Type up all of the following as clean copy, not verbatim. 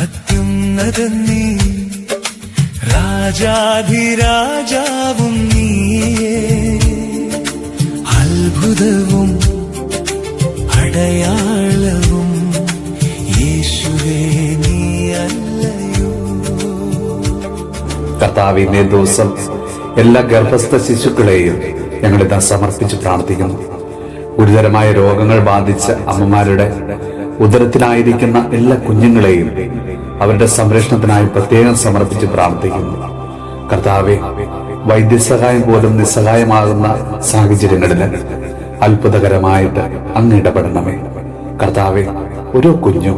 അത്യുന്നതൻ നീ രാജാധിരാജാവും നീയേ, അത്ഭുതവും അടയാളവും യേശുവേ നീയല്ലയോ. കർത്താവേ, ഇന്നേ ദിവസം എല്ലാ ഗർഭസ്ഥ ശിശുക്കളെയും ഞങ്ങളിതാ സമർപ്പിച്ച് പ്രാർത്ഥിക്കുന്നു. ഗുരുതരമായ രോഗങ്ങൾ ബാധിച്ച അമ്മമാരുടെ ഉദരത്തിലായിരിക്കുന്ന എല്ലാ കുഞ്ഞുങ്ങളെയും അവരുടെ സംരക്ഷണത്തിനായി പ്രത്യേകം സമർപ്പിച്ച് പ്രാർത്ഥിക്കുന്നു. കർത്താവെ, വൈദ്യസഹായം പോലും നിസ്സഹായമാകുന്ന സാഹചര്യങ്ങളിൽ അത്ഭുതകരമായിട്ട് അങ്ങ് ഇടപെടണമേ. കർത്താവെ, ഓരോ കുഞ്ഞും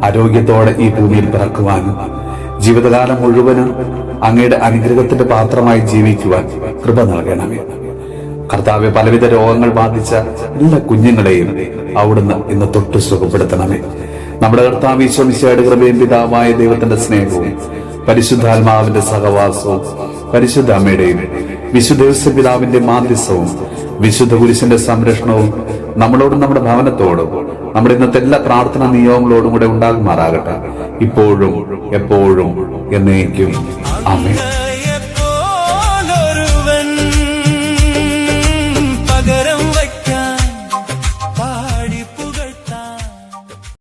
ആരോഗ്യത്തോടെ ഈ ഭൂമിയിൽ പിറക്കുവാനും ജീവിതകാലം മുഴുവനും അങ്ങയുടെ അനുഗ്രഹത്തിന്റെ പാത്രമായി ജീവിക്കുവാൻ കൃപ നൽകണമേ. കർത്താവെ, പലവിധ രോഗങ്ങൾ ബാധിച്ച എല്ലാ കുഞ്ഞുങ്ങളെയും അവിടുന്ന് ഇന്ന് തൊട്ട് സുഖപ്പെടുത്തണമേ. നമ്മുടെ കർത്താവ് ഈശോ മിശിഹായുടെ കൃപയും പിതാവായ ദൈവത്തിന്റെ സ്നേഹവും പരിശുദ്ധാത്മാവിന്റെ സഹവാസവും പരിശുദ്ധ അമ്മയുടെയും വിശുദ്ധ പിതാവിന്റെ മാധ്യസ്ഥവും വിശുദ്ധ കുരിശിന്റെ സംരക്ഷണവും നമ്മളോടും നമ്മുടെ ഭവനത്തോടും നമ്മുടെ ഇന്നത്തെ എല്ലാ പ്രാർത്ഥനാ നിയോഗങ്ങളോടും കൂടെ ഉണ്ടാകുമാറാകട്ടെ, ഇപ്പോഴും എപ്പോഴും എന്നേക്കും. ആമേൻ.